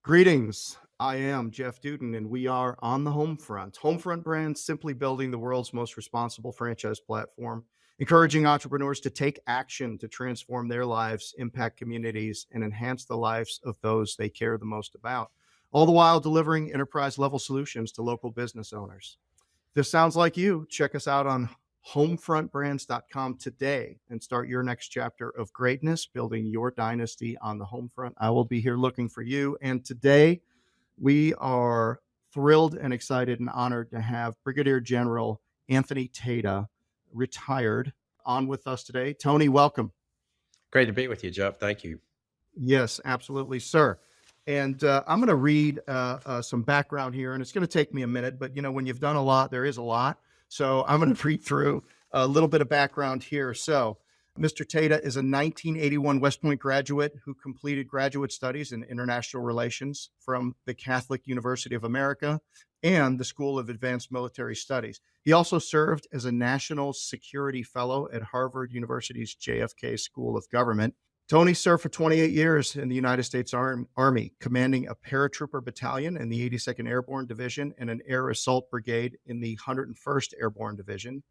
Greetings. I am Jeff Duden, and we are on the Homefront. Homefront brand simply building the world's most responsible franchise platform, encouraging entrepreneurs to take action to transform their lives, impact communities, and enhance the lives of those they care the most about, all the while delivering enterprise level solutions to local business owners. If this sounds like you, check us out on homefrontbrands.com today and start your next chapter of greatness, building your dynasty on the home front. I will be here looking for you. And today we are thrilled and excited and honored to have Brigadier General Anthony Tata, retired, on with us today. Tony, welcome. Great to be with you, Jeff. Thank you. Yes, absolutely, sir. And I'm going to read some background here, and it's going to take me a minute, but when you've done a lot, there is a lot. So I'm going to read through a little bit of background here. So Mr. Tata is a 1981 West Point graduate who completed graduate studies in international relations from the Catholic University of America and the School of Advanced Military Studies. He also served as a National Security Fellow at Harvard University's JFK School of Government. Tony served for 28 years in the United States Army, commanding a paratrooper battalion in the 82nd Airborne Division and an air assault brigade in the 101st Airborne Division.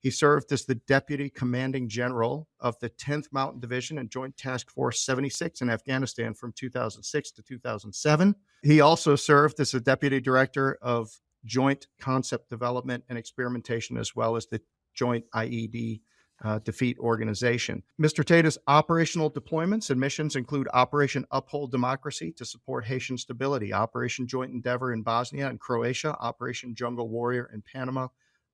He served as the Deputy Commanding General of the 10th Mountain Division and Joint Task Force 76 in Afghanistan from 2006 to 2007. He also served as the Deputy Director of Joint Concept Development and Experimentation, as well as the Joint IED Defeat Organization. Mr. Tata's operational deployments and missions include Operation Uphold Democracy to support Haitian stability, Operation Joint Endeavor in Bosnia and Croatia, Operation Jungle Warrior in Panama,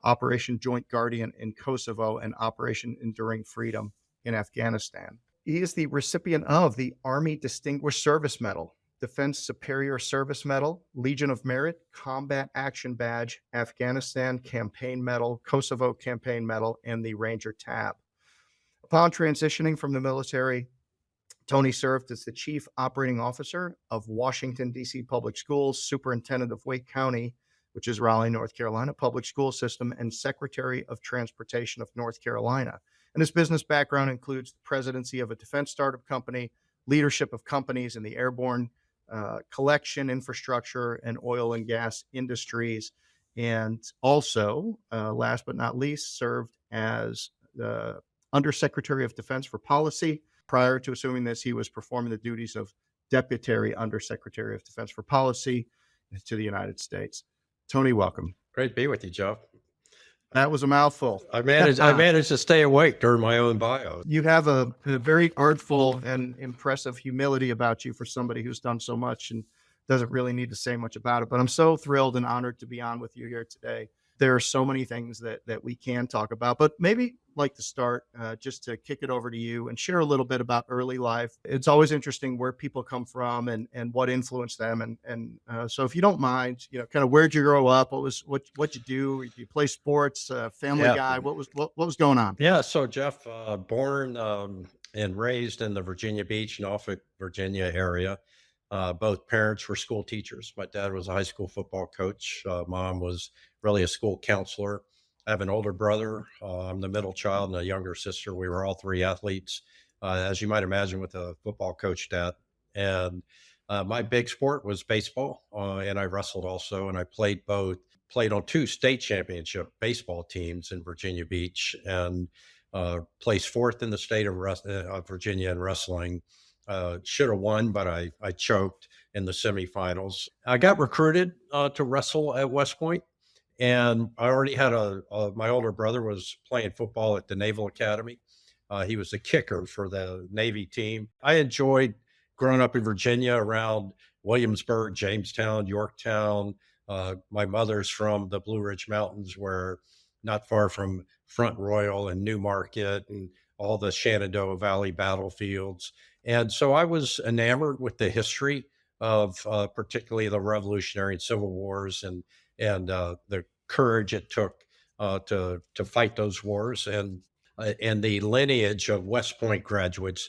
Operation Joint Guardian in Kosovo, and Operation Enduring Freedom in Afghanistan. He is the recipient of the Army Distinguished Service Medal, Defense Superior Service Medal, Legion of Merit, Combat Action Badge, Afghanistan Campaign Medal, Kosovo Campaign Medal, and the Ranger Tab. Upon transitioning from the military, Tony served as the Chief Operating Officer of Washington, D.C. Public Schools, Superintendent of Wake County, which is Raleigh, North Carolina, Public School System, and Secretary of Transportation of North Carolina. And his business background includes the presidency of a defense startup company, leadership of companies in the airborne collection, infrastructure, and oil and gas industries. And also, last but not least, served as the Undersecretary of Defense for Policy. Prior to assuming this, he was performing the duties of Deputy Undersecretary of Defense for Policy to the United States. Tony, welcome. Great to be with you, Jeff. That was a mouthful. I managed to stay awake during my own bio. You have a very artful and impressive humility about you for somebody who's done so much and doesn't really need to say much about it. But I'm so thrilled and honored to be on with you here today. There are so many things that we can talk about, but maybe like to start just to kick it over to you and share a little bit about early life. It's always interesting where people come from and what influenced them. And so if you don't mind, kind of where'd you grow up? What'd you do? Did you play sports? Family guy? What was going on? Yeah. So Jeff, born and raised in the Virginia Beach, Norfolk, Virginia area. Both parents were school teachers. My dad was a high school football coach. Mom was really a school counselor. I have an older brother. I'm the middle child and a younger sister. We were all three athletes, as you might imagine, with a football coach dad. And my big sport was baseball, and I wrestled also. And I played both. Played on 2 state championship baseball teams in Virginia Beach, and placed 4th in the state of Virginia in wrestling. Should have won, but I choked in the semifinals. I got recruited to wrestle at West Point. And I already had my older brother was playing football at the Naval Academy. He was a kicker for the Navy team. I enjoyed growing up in Virginia around Williamsburg, Jamestown, Yorktown. My mother's from the Blue Ridge Mountains, where not far from Front Royal and Newmarket and all the Shenandoah Valley battlefields. And so I was enamored with the history of particularly the Revolutionary and Civil Wars and the courage it took to fight those wars and the lineage of West Point graduates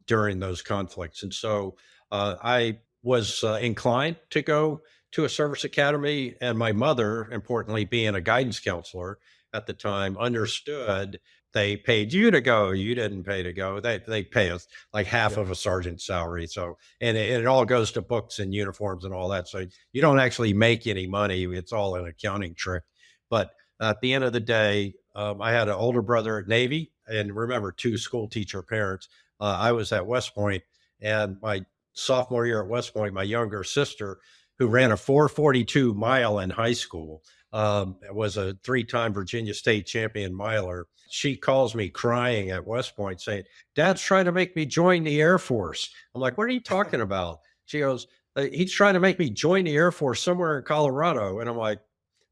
during those conflicts. And so I was inclined to go to a service academy, and my mother, importantly, being a guidance counselor at the time, understood they paid you to go. You didn't pay to go. They pay us like half Yeah. of a sergeant's salary. So, and it all goes to books and uniforms and all that. So you don't actually make any money. It's all an accounting trick. But at the end of the day, I had an older brother at Navy, and remember, two school teacher parents. I was at West Point, and my sophomore year at West Point, my younger sister, who ran a 442 mile in high school, was a three-time Virginia State champion miler. She calls me crying at West Point saying, "Dad's trying to make me join the Air Force." I'm like, "What are you talking about?" She goes, "He's trying to make me join the Air Force somewhere in Colorado." And I'm like,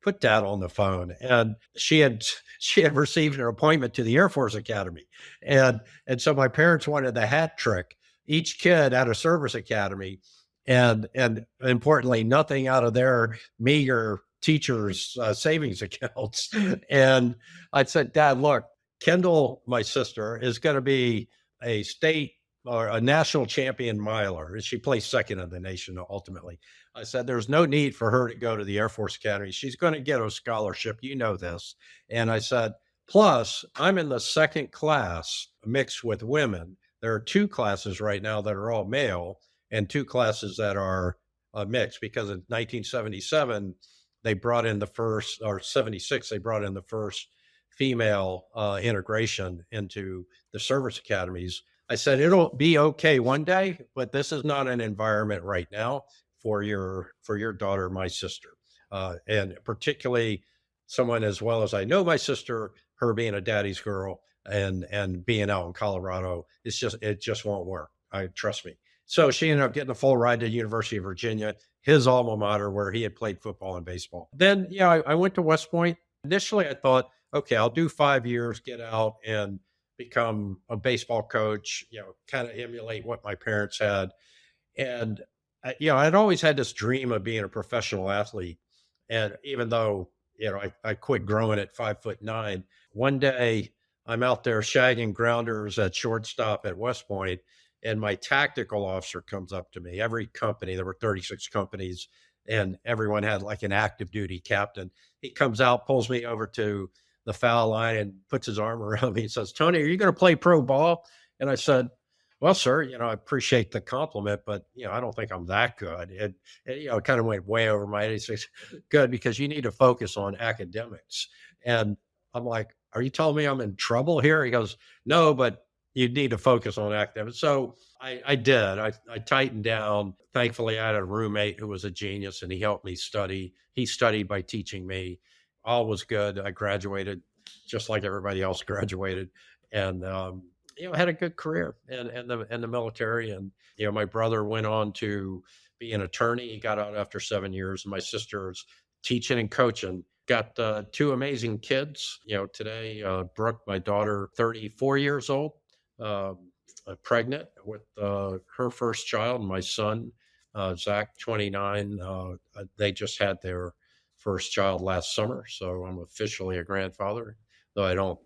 "Put Dad on the phone." And she had received an appointment to the Air Force Academy. And so my parents wanted the hat trick. Each kid at a service academy, and importantly, nothing out of their meager teachers' savings accounts. And I said, "Dad, look, Kendall, my sister, is going to be a state or a national champion miler. And she placed second in the nation ultimately." I said, "There's no need for her to go to the Air Force Academy. She's going to get a scholarship. You know this." And I said, "Plus, I'm in the second class mixed with women. There are two classes right now that are all male and two classes that are mixed because in 1977, they brought in the first, or 76, they brought in the first female integration into the service academies." I said, "It'll be okay one day, but this is not an environment right now for your daughter, my sister, and particularly someone as well as I know my sister, her being a daddy's girl and being out in Colorado, it just won't work. I trust me." So she ended up getting a full ride to University of Virginia, his alma mater, where he had played football and baseball. Then, yeah, I went to West Point. Initially, I thought, okay, I'll do 5 years, get out, and become a baseball coach. Kind of emulate what my parents had. And, I'd always had this dream of being a professional athlete. And even though, I quit growing at 5'9", one day I'm out there shagging grounders at shortstop at West Point, and my tactical officer comes up to me. Every company, there were 36 companies, and everyone had like an active duty captain. He comes out, pulls me over to the foul line, and puts his arm around me and says, "Tony, are you going to play pro ball?" And I said, "Well, sir, I appreciate the compliment, but I don't think I'm that good." It kind of went way over my head. He says, "Good, because you need to focus on academics." And I'm like, "Are you telling me I'm in trouble here?" He goes, "No, but you need to focus on academics." So I did. I tightened down. Thankfully, I had a roommate who was a genius, and he helped me study. He studied by teaching me. All was good. I graduated just like everybody else graduated, and had a good career in the military. And my brother went on to be an attorney. He got out after 7 years. And my sister's teaching and coaching. Got two amazing kids. Today, Brooke, my daughter, 34 years old, pregnant with her first child. And my son, Zach, 29. They just had their first child last summer. So I'm officially a grandfather, though I don't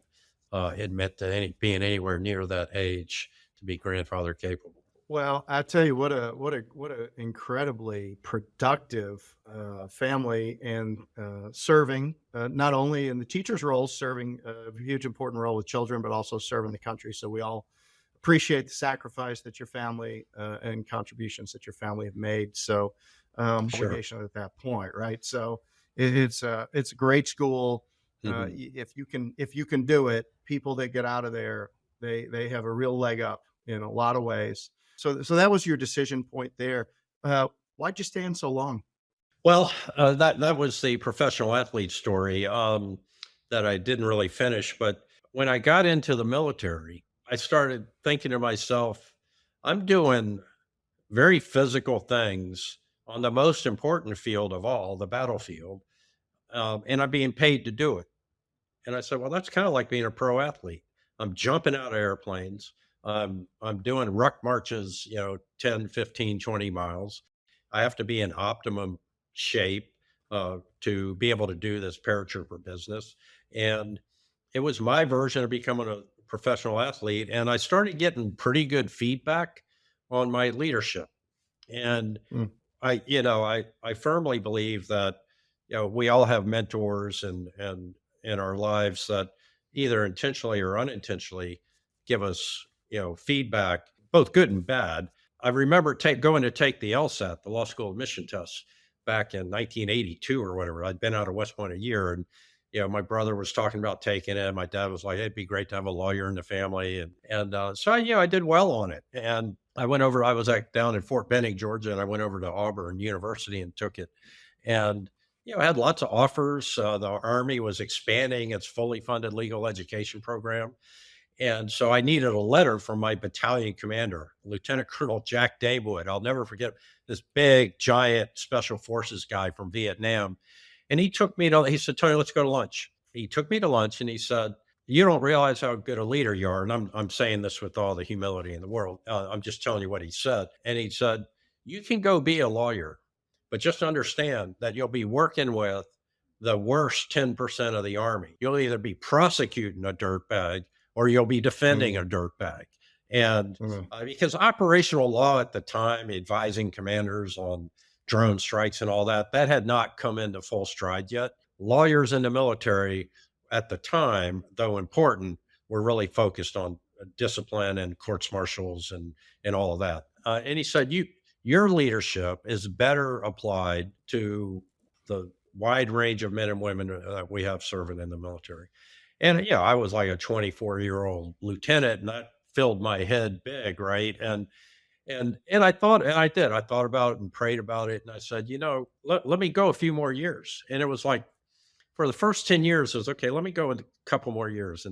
admit to being anywhere near that age to be grandfather capable. Well, I tell you what a incredibly productive family, and serving not only in the teacher's role, serving a huge important role with children, but also serving the country. So we all appreciate the sacrifice that your family and contributions that your family have made. So Sure. obligation at that point, right? So it's a great school. Hmm. If you can do it, people that get out of there, they have a real leg up in a lot of ways. So that was your decision point there. Why'd you stay in so long? Well, that was the professional athlete story that I didn't really finish. But when I got into the military, I started thinking to myself, I'm doing very physical things on the most important field of all, the battlefield, and I'm being paid to do it. And I said, "Well, that's kind of like being a pro athlete. I'm jumping out of airplanes. I'm doing ruck marches, 10, 15, 20 miles. I have to be in optimum shape to be able to do this paratrooper business." And it was my version of becoming a professional athlete. And I started getting pretty good feedback on my leadership. And Mm, I firmly believe that, we all have mentors and in our lives that, either intentionally or unintentionally give us, feedback, both good and bad. I remember going to take the LSAT, the law school admission test, back in 1982 or whatever. I'd been out of West Point a year, and my brother was talking about taking it. My dad was like, "Hey, it'd be great to have a lawyer in the family," and so I did well on it, and I went over. I was down in Fort Benning, Georgia, and I went over to Auburn University and took it, and I had lots of offers. The Army was expanding its fully funded legal education program. And so I needed a letter from my battalion commander, Lieutenant Colonel Jack Daywood. I'll never forget this big, giant special forces guy from Vietnam. And he said, "Tony, let's go to lunch." He took me to lunch and he said, "You don't realize how good a leader you are." And I'm saying this with all the humility in the world. I'm just telling you what he said. And he said, "You can go be a lawyer, but just understand that you'll be working with the worst 10% of the Army. You'll either be prosecuting a dirtbag or you'll be defending a dirtbag." And because operational law at the time, advising commanders on drone strikes and all that, that had not come into full stride yet. Lawyers in the military at the time, though important, were really focused on discipline and courts martials and all of that. And he said, your leadership is better applied to the wide range of men and women that we have serving in the military. And I was like a 24-year-old lieutenant, and that filled my head big, right? And I thought, and I did. I thought about it and prayed about it, and I said, let me go a few more years. And it was like for the first 10 years, it was okay. Let me go a couple more years,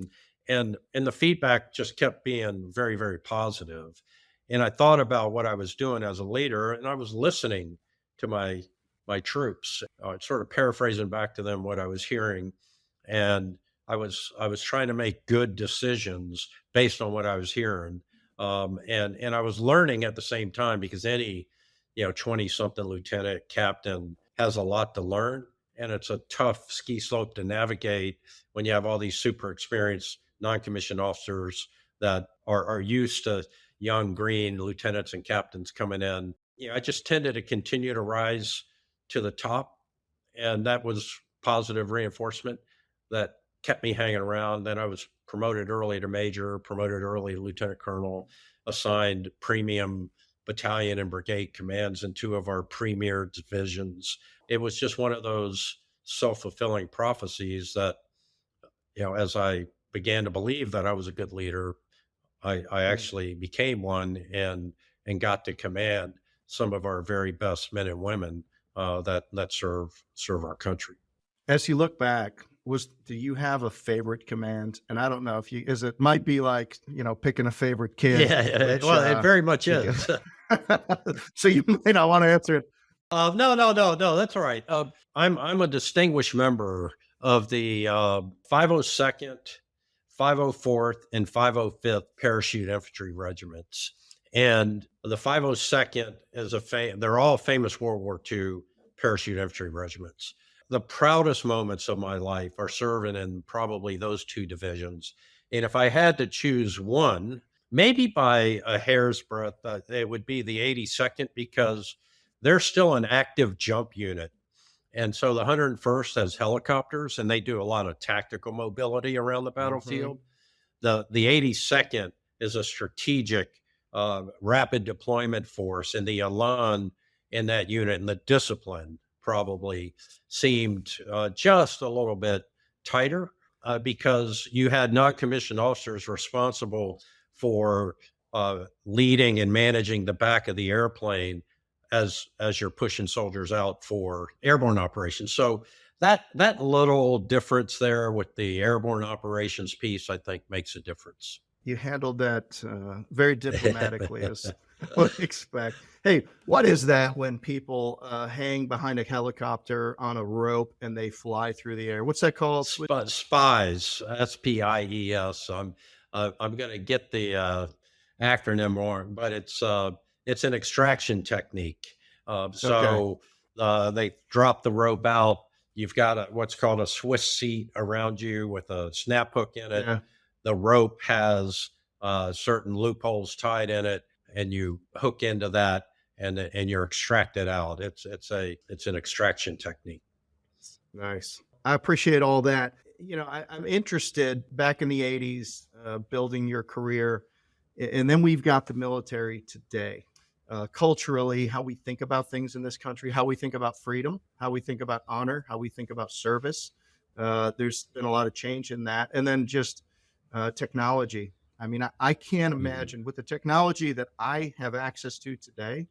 and the feedback just kept being very, very positive. And I thought about what I was doing as a leader, and I was listening to my troops, sort of paraphrasing back to them what I was hearing, and I was trying to make good decisions based on what I was hearing, and I was learning at the same time because any 20 something lieutenant captain has a lot to learn, and it's a tough ski slope to navigate when you have all these super experienced non-commissioned officers that are used to young green lieutenants and captains coming in. I just tended to continue to rise to the top, and that was positive reinforcement that kept me hanging around. Then I was promoted early to major, promoted early to lieutenant colonel, assigned premium battalion and brigade commands in two of our premier divisions. It was just one of those self-fulfilling prophecies that, as I began to believe that I was a good leader, I actually became one and got to command some of our very best men and women that serve our country. As you look back, do you have a favorite command? And I don't know if it might be like, picking a favorite kid. Yeah, which, well, it very much is. So you may not want to answer it. No, that's all right. I'm a distinguished member of the 502nd, 504th, and 505th Parachute Infantry Regiments. And the 502nd is they're all famous World War II parachute infantry regiments. The proudest moments of my life are serving in probably those two divisions. And if I had to choose one, maybe by a hair's breadth, it would be the 82nd, because they're still an active jump unit. And so the 101st has helicopters, and they do a lot of tactical mobility around the battlefield. The 82nd is a strategic, rapid deployment force, and the elan in that unit and the discipline probably seemed just a little bit tighter, because you had non-commissioned officers responsible for leading and managing the back of the airplane as you're pushing soldiers out for airborne operations. So that little difference there with the airborne operations piece, I think, makes a difference. You handled that very diplomatically, as would expect. Hey, what is that when people hang behind a helicopter on a rope and they fly through the air? What's that called? Spies, SPIES. I'm going to get the acronym wrong, but it's an extraction technique. They drop the rope out. You've got what's called a Swiss seat around you with a snap hook in it. Yeah. The rope has certain loopholes tied in it, and you hook into that, and you're extracted out. It's an extraction technique. Nice. I appreciate all that. I'm interested back in the 80s, building your career. And then we've got the military today. Culturally, how we think about things in this country, how we think about freedom, how we think about honor, how we think about service. There's been a lot of change in that. And then just technology. I mean, I can't Mhm. imagine with the technology that I have access to today,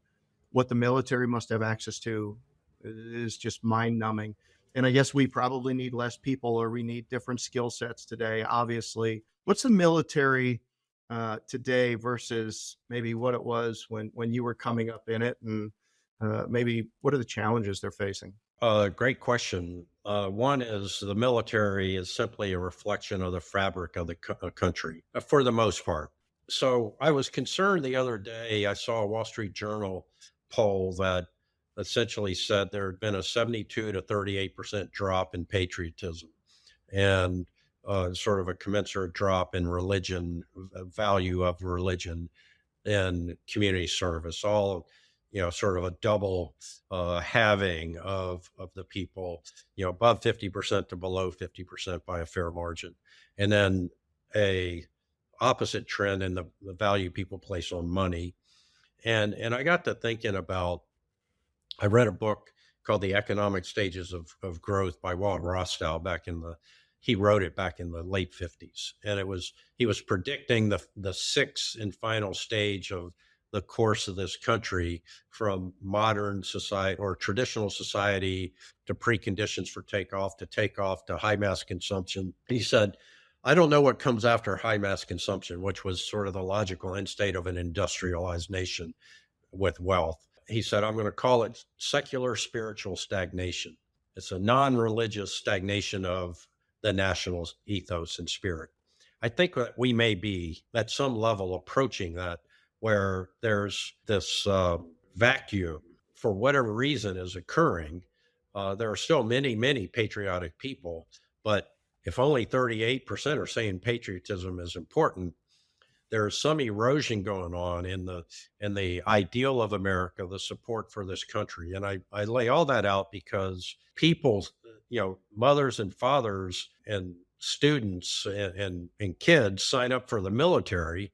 what the military must have access to is just mind numbing. And I guess we probably need less people or we need different skill sets today, obviously. What's the military today versus maybe what it was when you were coming up in it? And maybe what are the challenges they're facing? Great question. One is the military is simply a reflection of the fabric of the country for the most part. So I was concerned the other day. I saw a Wall Street Journal poll that essentially said there had been a 72 to 38% drop in patriotism and sort of a commensurate drop in religion, value of religion and community service, all sort of a double halving of the people, above 50% to below 50% by a fair margin, and then a opposite trend in the value people place on money. And I got to thinking about, I read a book called The Economic Stages of Growth by Walt Rostow he wrote it back in the late 50s. And he was predicting the sixth and final stage of the course of this country from modern society or traditional society to preconditions for takeoff to high mass consumption. He said, I don't know what comes after high mass consumption, which was sort of the logical end state of an industrialized nation with wealth. He said, I'm going to call it secular spiritual stagnation. It's a non religious stagnation of the national ethos and spirit. I think that we may be at some level approaching that where there's this vacuum for whatever reason is occurring. There are still many, many patriotic people, but if only 38% are saying patriotism is important, there's some erosion going on in the ideal of America, the support for this country. And I lay all that out because people, mothers and fathers and students and kids sign up for the military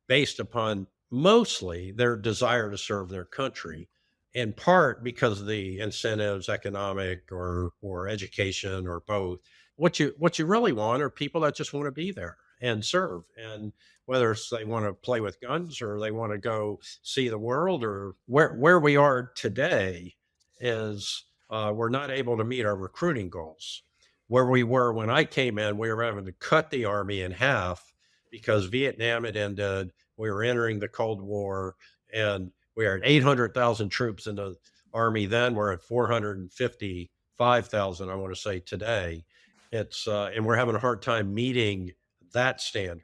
based upon mostly their desire to serve their country, in part because of the incentives, economic or education or both. What you really want are people that just want to be there and serve. And whether it's they want to play with guns or they want to go see the world or where we are today is we're not able to meet our recruiting goals. Where we were when I came in, we were having to cut the army in half because Vietnam had ended. We were entering the Cold War, and we had 800,000 troops in the army then. We're at 455,000, I want to say today. And we're having a hard time meeting that standard.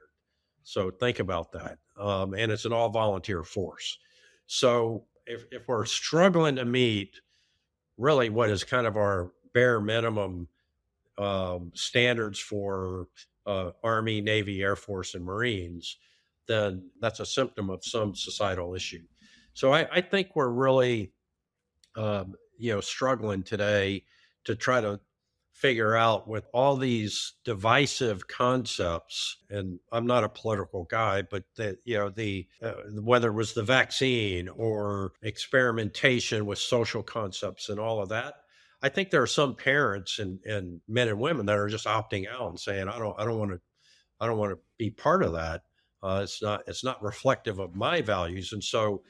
So think about that. And it's an all volunteer force. So if we're struggling to meet really what is kind of our bare minimum standards for Army, Navy, Air Force, and Marines, then that's a symptom of some societal issue. So I think we're really, struggling today to try to figure out with all these divisive concepts. And I'm not a political guy, but whether it was the vaccine or experimentation with social concepts and all of that, I think there are some parents and men and women that are just opting out and saying, I don't want to be part of that. It's not reflective of my values. And so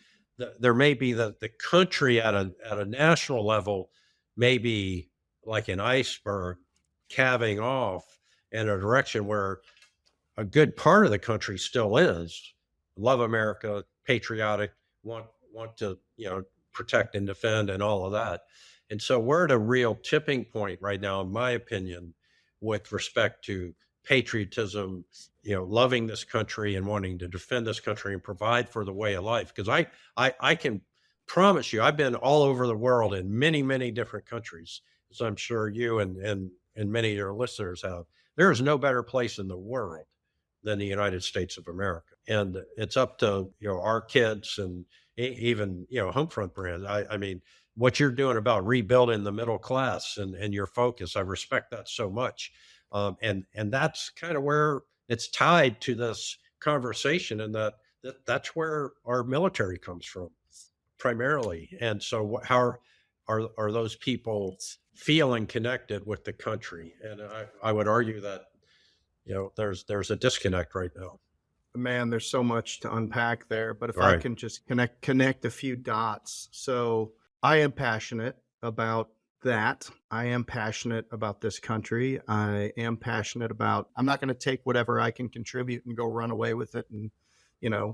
there may be the country at a national level, may be like an iceberg calving off in a direction where a good part of the country still is love America, patriotic, want to protect and defend and all of that. And so we're at a real tipping point right now, in my opinion, with respect to patriotism, loving this country and wanting to defend this country and provide for the way of life. Because I can promise you, I've been all over the world in many, many different countries, as I'm sure you and many of your listeners have. There is no better place in the world than the United States of America. And it's up to, our kids and even, Homefront brand. I mean, what you're doing about rebuilding the middle class and your focus, I respect that so much. And that's kind of where it's tied to this conversation, and that's where our military comes from primarily. And so, how are those people feeling connected with the country? And I would argue that there's a disconnect right now. Man, there's so much to unpack there, but if I Right. can just connect a few dots. So I am passionate about that. I am passionate about this country. I am passionate about, I'm not going to take whatever I can contribute and go run away with it and,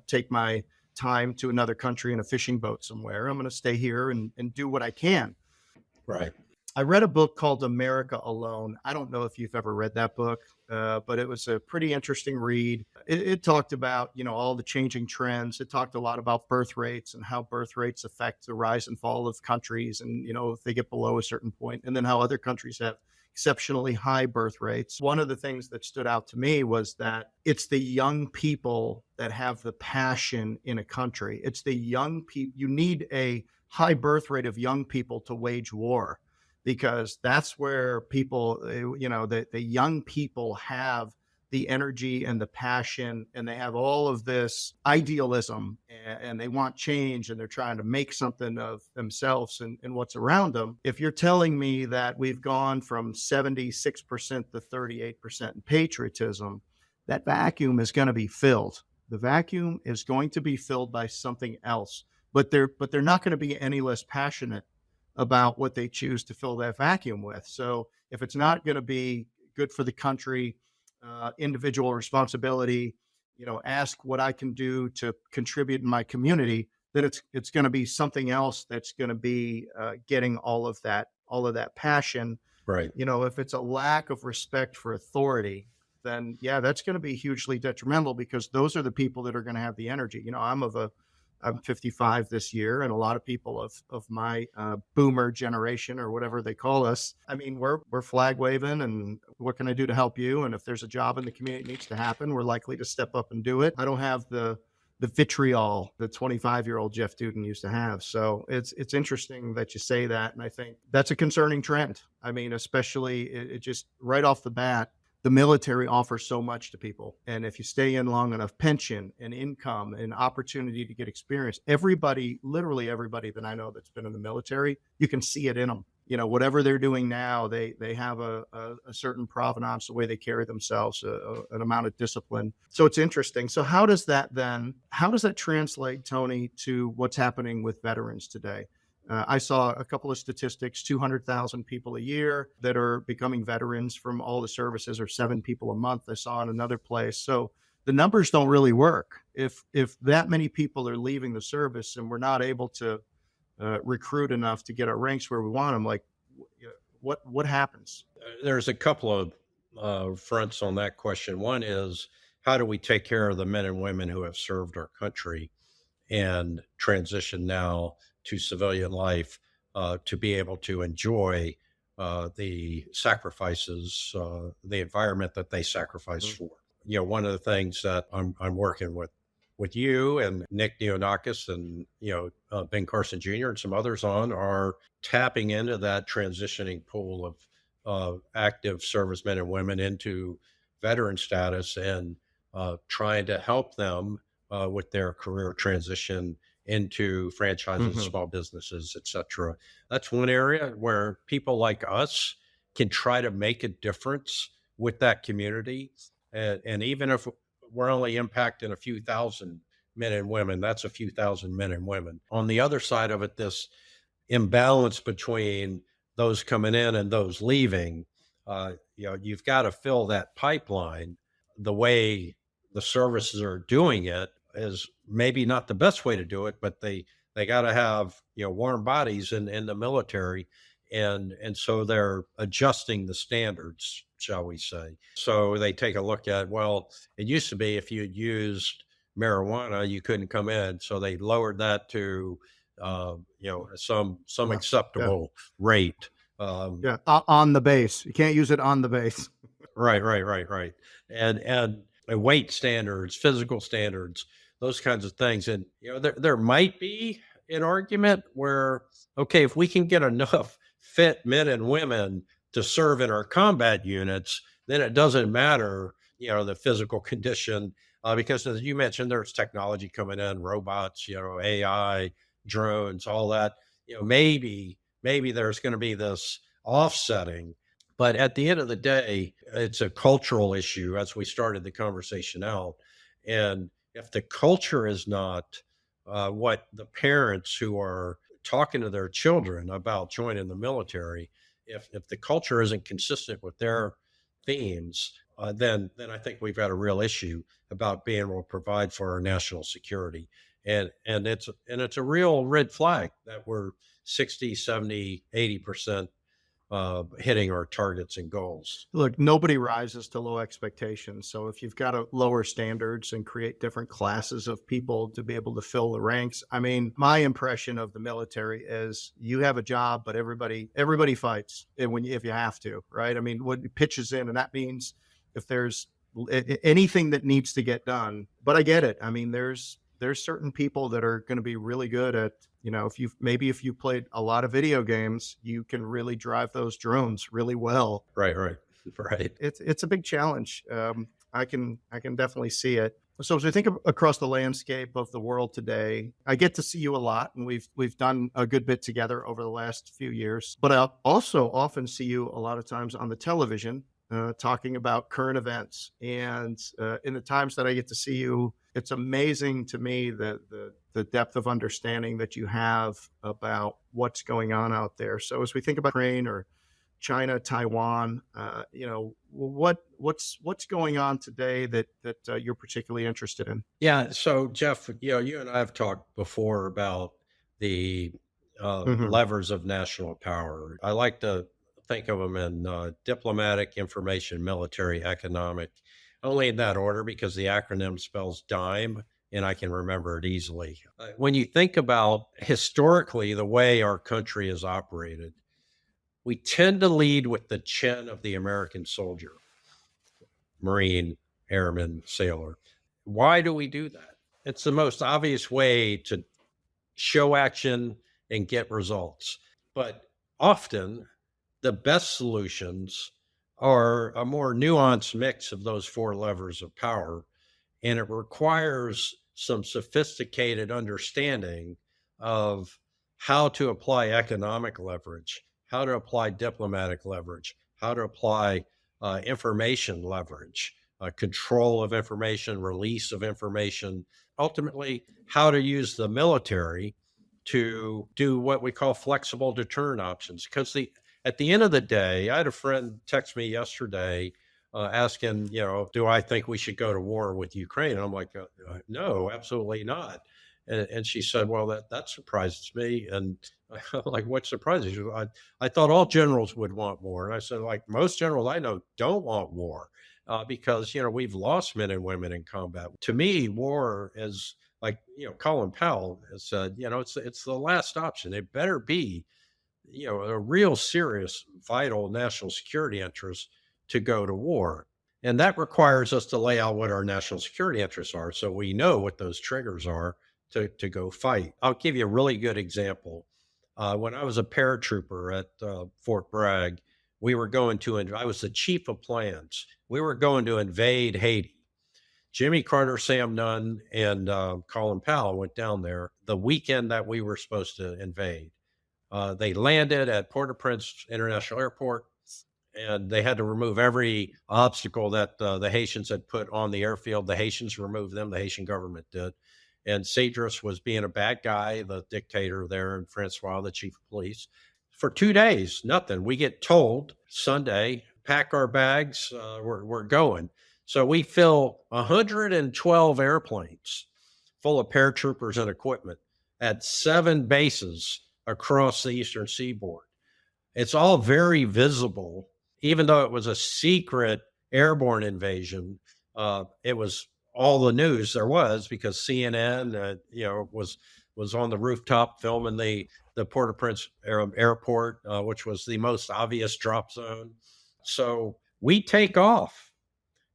take my time to another country in a fishing boat somewhere. I'm going to stay here and do what I can. Right. I read a book called America Alone. I don't know if you've ever read that book, but it was a pretty interesting read. It talked about, all the changing trends. It talked a lot about birth rates and how birth rates affect the rise and fall of countries. And, if they get below a certain point, and then how other countries have exceptionally high birth rates. One of the things that stood out to me was that it's the young people that have the passion in a country. It's the young people. You need a high birth rate of young people to wage war, because that's where people, the young people have the energy and the passion, and they have all of this idealism, and they want change, and they're trying to make something of themselves and what's around them. If you're telling me that we've gone from 76% to 38% in patriotism, that vacuum is going to be filled. The vacuum is going to be filled by something else, but they're not going to be any less passionate about what they choose to fill that vacuum with. So if it's not going to be good for the country, individual responsibility, ask what I can do to contribute in my community, then it's going to be something else that's going to be getting all of that passion. Right. If it's a lack of respect for authority, then yeah, that's going to be hugely detrimental, because those are the people that are going to have the energy. I'm 55 this year, and a lot of people of my boomer generation, or whatever they call us, I mean, we're flag waving, and what can I do to help you? And if there's a job in the community that needs to happen, we're likely to step up and do it. I don't have the vitriol the 25-year-old Jeff Duden used to have. So it's interesting that you say that, and I think that's a concerning trend. I mean, especially it just right off the bat, the military offers so much to people. And if you stay in long enough, pension and income and opportunity to get experience, everybody, literally everybody that I know that's been in the military, you can see it in them. Whatever they're doing now, they have a certain provenance, the way they carry themselves, an amount of discipline. So it's interesting. So how does that translate, Tony, to what's happening with veterans today? I saw a couple of statistics: 200,000 people a year that are becoming veterans from all the services, or 7 people a month. I saw in another place. So the numbers don't really work. If that many people are leaving the service and we're not able to recruit enough to get our ranks where we want them, like what happens? There's a couple of fronts on that question. One is, how do we take care of the men and women who have served our country and transition now to civilian life, to be able to enjoy the sacrifices, the environment that they sacrifice Mhm. for. One of the things that I'm working with you and Nick Neonakis and Ben Carson Jr. and some others on are tapping into that transitioning pool of active servicemen and women into veteran status, and trying to help them with their career transition into franchises, Mhm. small businesses, etc. That's one area where people like us can try to make a difference with that community. And even if we're only impacting a few thousand men and women, that's a few thousand men and women. On the other side of it, this imbalance between those coming in and those leaving, you've got to fill that pipeline. The way the services are doing it is maybe not the best way to do it, but they got to have warm bodies in the military, and so they're adjusting the standards, shall we say. So they take a look at, well, it used to be if you had used marijuana you couldn't come in, so they lowered that to some Yeah. Yeah. acceptable rate. Yeah. On the base. You can't use it on the base. Right. And weight standards, physical standards, those kinds of things. And there might be an argument where, okay, if we can get enough fit men and women to serve in our combat units, then it doesn't matter, the physical condition, because as you mentioned, there's technology coming in, robots, AI, drones, all that. Maybe there's going to be this offsetting, but at the end of the day, it's a cultural issue as we started the conversation out. And if the culture is not what the parents who are talking to their children about joining the military, if the culture isn't consistent with their themes, then I think we've got a real issue about being able to provide for our national security. And it's a real red flag that we're 60, 70, 80% hitting our targets and goals. Look, nobody rises to low expectations. So if you've got to lower standards and create different classes of people to be able to fill the ranks, I mean, my impression of the military is you have a job, but everybody fights if you have to, right? I mean, what pitches in, and that means if there's anything that needs to get done. But I get it. I mean, there's certain people that are going to be really good at, if you played a lot of video games, you can really drive those drones really well. Right, right, right. It's a big challenge. I can definitely see it. So as we think across the landscape of the world today, I get to see you a lot, and we've done a good bit together over the last few years. But I also often see you a lot of times on the television, talking about current events. And in the times that I get to see you, it's amazing to me the depth of understanding that you have about what's going on out there. So as we think about Ukraine or China, Taiwan, what's going on today that you're particularly interested in? Yeah. So, Jeff, you and I have talked before about the Hmm. levers of national power. I like to think of them in diplomatic, information, military, economic, only in that order because the acronym spells DIME and I can remember it easily. When you think about historically the way our country is operated, we tend to lead with the chin of the American soldier, Marine, airman, sailor. Why do we do that? It's the most obvious way to show action and get results. But often, the best solutions are a more nuanced mix of those four levers of power. And it requires some sophisticated understanding of how to apply economic leverage, how to apply diplomatic leverage, how to apply information leverage, control of information, release of information, ultimately, how to use the military to do what we call flexible deterrent options. Because at the end of the day, I had a friend text me yesterday asking, do I think we should go to war with Ukraine? And I'm like, no, absolutely not. And she said, well, that surprises me. And I'm like, what surprises you? I thought all generals would want war. And I said, like, most generals I know don't want war because, we've lost men and women in combat. To me, war is like, Colin Powell has said, it's the last option. It better be, a real serious, vital national security interest to go to war. And that requires us to lay out what our national security interests are so we know what those triggers are to go fight. I'll give you a really good example. When I was a paratrooper at Fort Bragg, I was the chief of plans. We were going to invade Haiti. Jimmy Carter, Sam Nunn, and Colin Powell went down there the weekend that we were supposed to invade. They landed at Port-au-Prince International Airport, and they had to remove every obstacle that the Haitians had put on the airfield. The Haitians removed them. The Haitian government did. And Cedras was being a bad guy, the dictator there, and Francois, the chief of police. For 2 days, nothing. We get told Sunday, pack our bags, we're going. So we fill 112 airplanes full of paratroopers and equipment at 7 bases across the eastern seaboard. It's all very visible, even though it was a secret airborne invasion. It was all the news there was because CNN, was on the rooftop filming the Port-au-Prince airport, which was the most obvious drop zone. So we take off,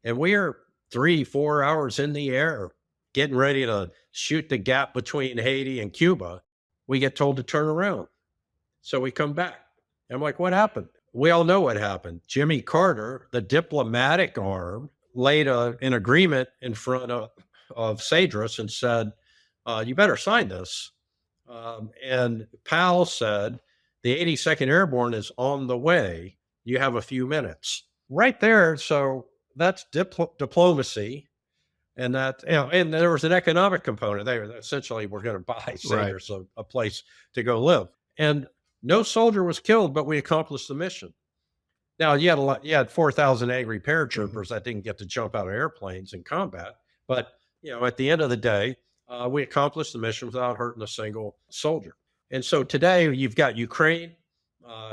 and we are 3-4 hours in the air, getting ready to shoot the gap between Haiti and Cuba. We get told to turn around. So we come back. I'm like, what happened? we all know what happened. Jimmy Carter, the diplomatic arm, laid an agreement in front of Cedras and said, you better sign this. And Powell said, the 82nd Airborne is on the way. You have a few minutes. Right there. So that's diplomacy. And that, and there was an economic component. They essentially were going to buy Right. Cedars a place to go live. And no soldier was killed, but we accomplished the mission. Now you had 4,000 angry Mhm. paratroopers that didn't get to jump out of airplanes in combat, but at the end of the day, we accomplished the mission without hurting a single soldier. And so today you've got Ukraine.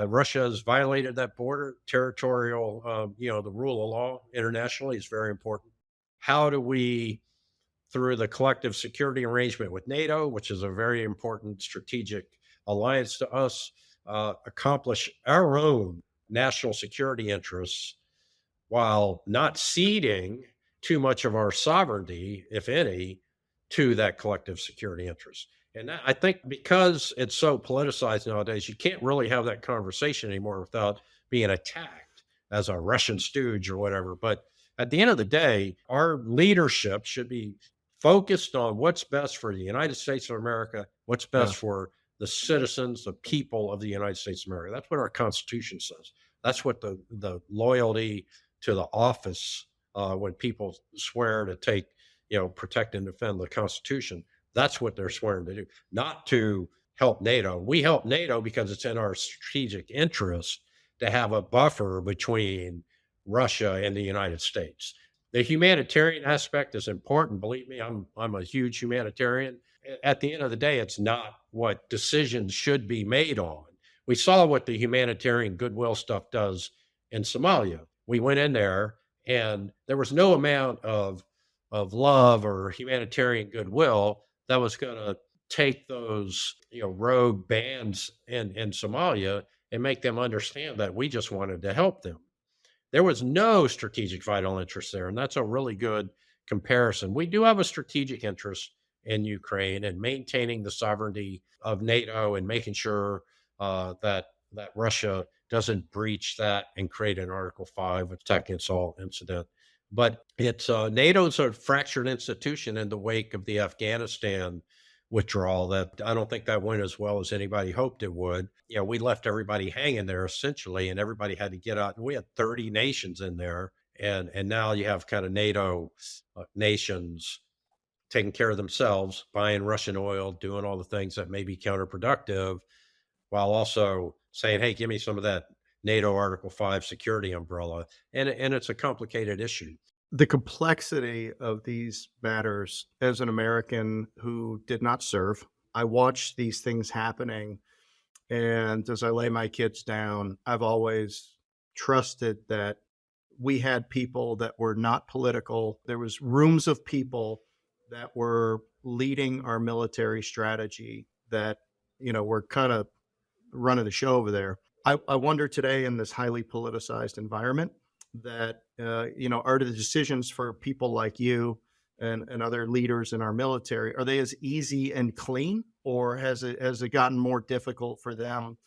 Russia has violated that border, territorial. The rule of law internationally is very important. How do we, through the collective security arrangement with NATO, which is a very important strategic alliance to us, accomplish our own national security interests while not ceding too much of our sovereignty, if any, to that collective security interest. And I think because it's so politicized nowadays, you can't really have that conversation anymore without being attacked as a Russian stooge or whatever. But at the end of the day, our leadership should be focused on what's best for the United States of America, what's Yeah. best for the citizens, the people of the United States of America. That's what our Constitution says. That's what the loyalty to the office, when people swear to take, protect and defend the Constitution. That's what they're swearing to do, not to help NATO. We help NATO because it's in our strategic interest to have a buffer between Russia and the United States. The humanitarian aspect is important. Believe me, I'm a huge humanitarian. At the end of the day, it's not what decisions should be made on. We saw what the humanitarian goodwill stuff does in Somalia. We went in there and there was no amount of love or humanitarian goodwill that was going to take those rogue bands in Somalia and make them understand that we just wanted to help them. There was no strategic vital interest there, and that's a really good comparison. We do have a strategic interest in Ukraine and maintaining the sovereignty of NATO and making sure that Russia doesn't breach that and create an Article 5 attack against all incident. But it's NATO's a fractured institution in the wake of the Afghanistan withdrawal. That I don't think that went as well as anybody hoped it would. We left everybody hanging there essentially, and everybody had to get out. And we had 30 nations in there, and now you have kind of NATO nations taking care of themselves, buying Russian oil, doing all the things that may be counterproductive, while also saying, "Hey, give me some of that NATO Article 5 security umbrella." And it's a complicated issue. The complexity of these matters, as an American who did not serve, I watched these things happening. And as I lay my kids down, I've always trusted that we had people that were not political. There was rooms of people that were leading our military strategy that, were kind of running the show over there. I wonder today in this highly politicized environment that, are the decisions for people like you and other leaders in our military, are they as easy and clean, or has it gotten more difficult for them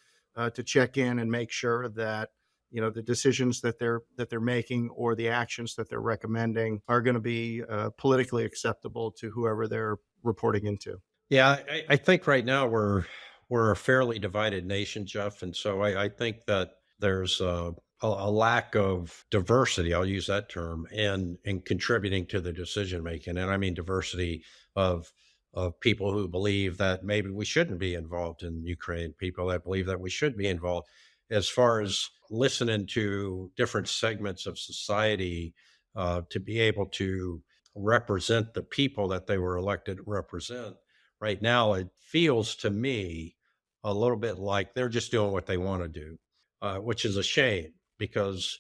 to check in and make sure that the decisions that they're making or the actions that they're recommending are going to be politically acceptable to whoever they're reporting into? Yeah, I think right now we're a fairly divided nation, Jeff, and so I think that there's a lack of diversity. I'll use that term in contributing to the decision making, and I mean diversity of people who believe that maybe we shouldn't be involved in Ukraine, people that believe that we should be involved. As far as listening to different segments of society, to be able to represent the people that they were elected to represent. Right now, it feels to me a little bit like they're just doing what they want to do, which is a shame because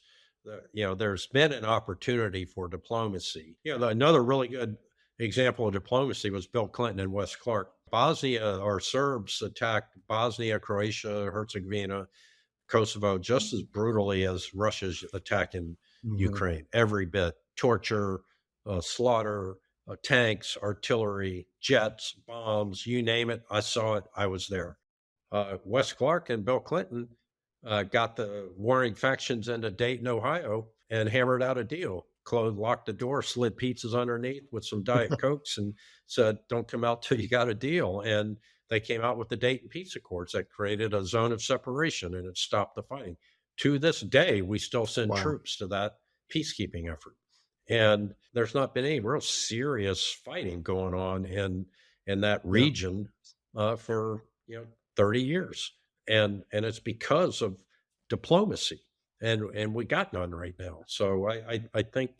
there's been an opportunity for diplomacy. Another really good example of diplomacy was Bill Clinton and Wes Clark. Bosnia or Serbs attacked Bosnia, Croatia, Herzegovina, Kosovo just as brutally as Russia's attacking Mhm. Ukraine. Every bit torture, slaughter, tanks, artillery, jets, bombs, you name it. I saw it. I was there. Wes Clark and Bill Clinton got the warring factions into Dayton, Ohio, and hammered out a deal. Locked the door, slid pizzas underneath with some Diet Cokes, and said, "Don't come out till you got a deal." And they came out with the Dayton Peace Accords that created a zone of separation, and it stopped the fighting. To this day, we still send Wow. troops to that peacekeeping effort, and there's not been any real serious fighting going on in that Yeah. region for 30 years, and it's because of diplomacy, and we got none right now. So I think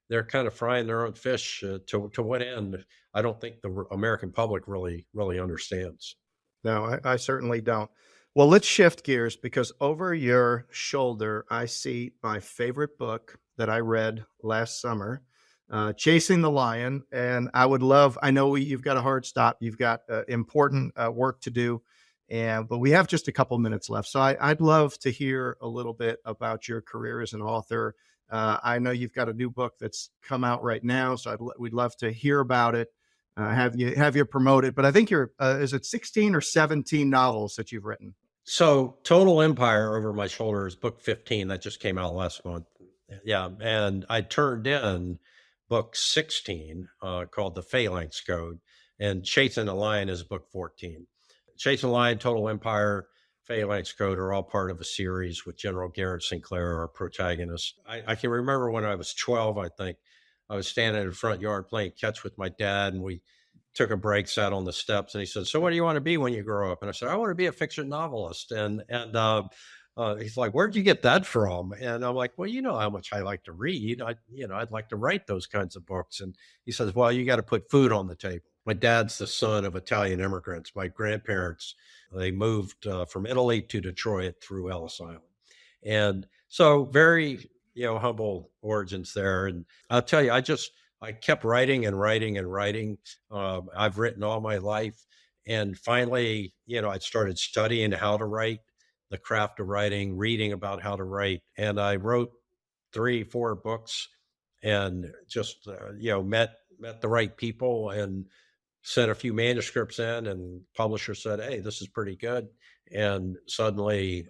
they're kind of frying their own fish. To what end? I don't think the American public really understands. No, I certainly don't. Well, let's shift gears because over your shoulder, I see my favorite book that I read last summer, Chasing the Lion. And I know you've got a hard stop, you've got important work to do, but we have just a couple minutes left. So I'd love to hear a little bit about your career as an author. I know you've got a new book that's come out right now, so we'd love to hear about it, have you promoted. But I think you're is it 16 or 17 novels that you've written? So Total Empire over my shoulder is book 15 that just came out last month. Yeah, and I turned in book 16 called The Phalanx Code, and Chasing the Lion is book 14. Chasing the Lion, Total Empire, Phalanx Code are all part of a series with General Garrett Sinclair, our protagonist. I can remember when I was 12, I think, I was standing in the front yard playing catch with my dad, and we took a break, sat on the steps, and he said, "So what do you want to be when you grow up?" And I said, "I want to be a fiction novelist." And he's like, "Where'd you get that from?" And I'm like, "Well, you know how much I like to read. I'd like to write those kinds of books." And he says, "Well, you got to put food on the table." My dad's the son of Italian immigrants. My grandparents, they moved from Italy to Detroit through Ellis Island. And so very, humble origins there. And I'll tell you, I kept writing and writing and writing. I've written all my life. And finally, I started studying how to write, the craft of writing, reading about how to write. And I wrote 3, 4 books and just, met the right people and sent a few manuscripts in, and publisher said, "Hey, this is pretty good." And suddenly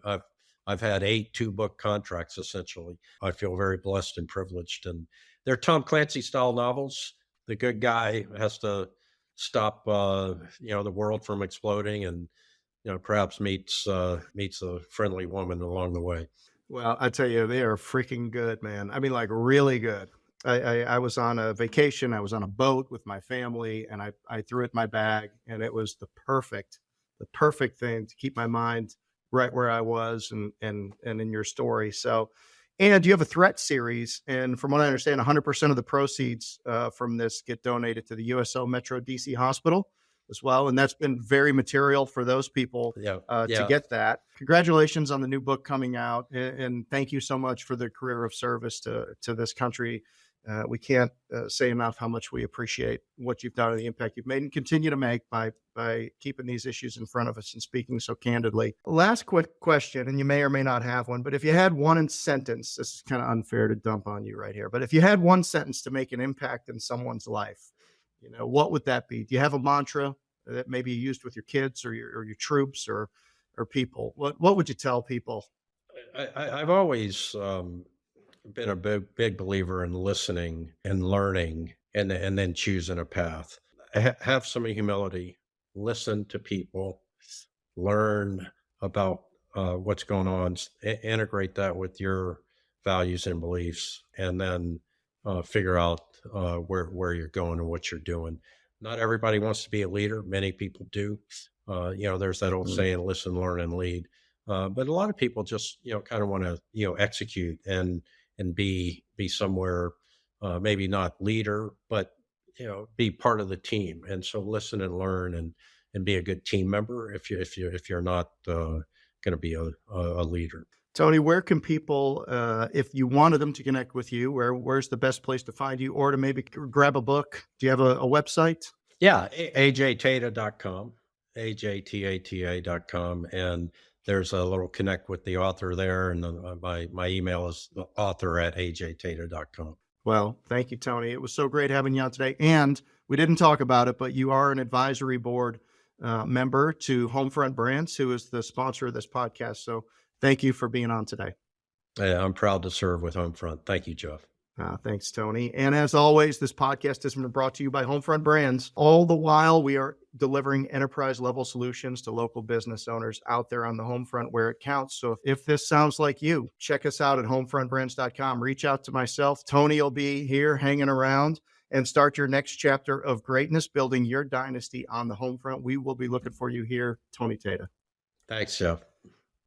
I've had 8 2-book contracts essentially. I feel very blessed and privileged. And they're Tom Clancy style novels. The good guy has to stop the world from exploding, and perhaps meets a friendly woman along the way. Well, I tell you, they are freaking good, man. I mean, like really good. I was on a vacation. I was on a boat with my family, and I threw it in my bag, and it was the perfect thing to keep my mind right where I was, and in your story. So, and you have a threat series, and from what I understand, 100% of the proceeds from this get donated to the USO Metro DC Hospital as well, and that's been very material for those people Yeah, to yeah. get that. Congratulations on the new book coming out, and thank you so much for the career of service to this country. We can't say enough how much we appreciate what you've done and the impact you've made and continue to make by keeping these issues in front of us and speaking so candidly. Last quick question, and you may or may not have one, but if you had one sentence, this is kind of unfair to dump on you right here, but if you had one sentence to make an impact in someone's life, what would that be? Do you have a mantra that maybe you used with your kids or your troops or people? What would you tell people? I've always been a big believer in listening and learning, and then choosing a path. Have some humility, listen to people, learn about what's going on, integrate that with your values and beliefs, and then figure out where you're going and what you're doing. Not everybody wants to be a leader. Many people do. There's that old Mm. saying, listen, learn, and lead. But a lot of people just, kind of want to, execute and be somewhere, maybe not leader, but be part of the team. And so listen and learn, and be a good team member if you're not going to be a leader. Tony, where can people, if you wanted them to connect with you, where's the best place to find you, or to maybe grab a book? Do you have a website? Yeah, ajtata.com, ajtata.com, and there's a little connect with the author there, and my email is author@ajtata.com. Well, thank you, Tony. It was so great having you on today. And we didn't talk about it, but you are an advisory board member to Homefront Brands, who is the sponsor of this podcast. So thank you for being on today. Yeah, I'm proud to serve with Homefront. Thank you, Jeff. Thanks, Tony. And as always, this podcast has been brought to you by Homefront Brands. All the while, we are delivering enterprise level solutions to local business owners out there on the home front where it counts. So if this sounds like you, check us out at homefrontbrands.com. Reach out to myself. Tony will be here hanging around, and start your next chapter of greatness, building your dynasty on the home front. We will be looking for you here, Tony Tata. Thanks, Jeff.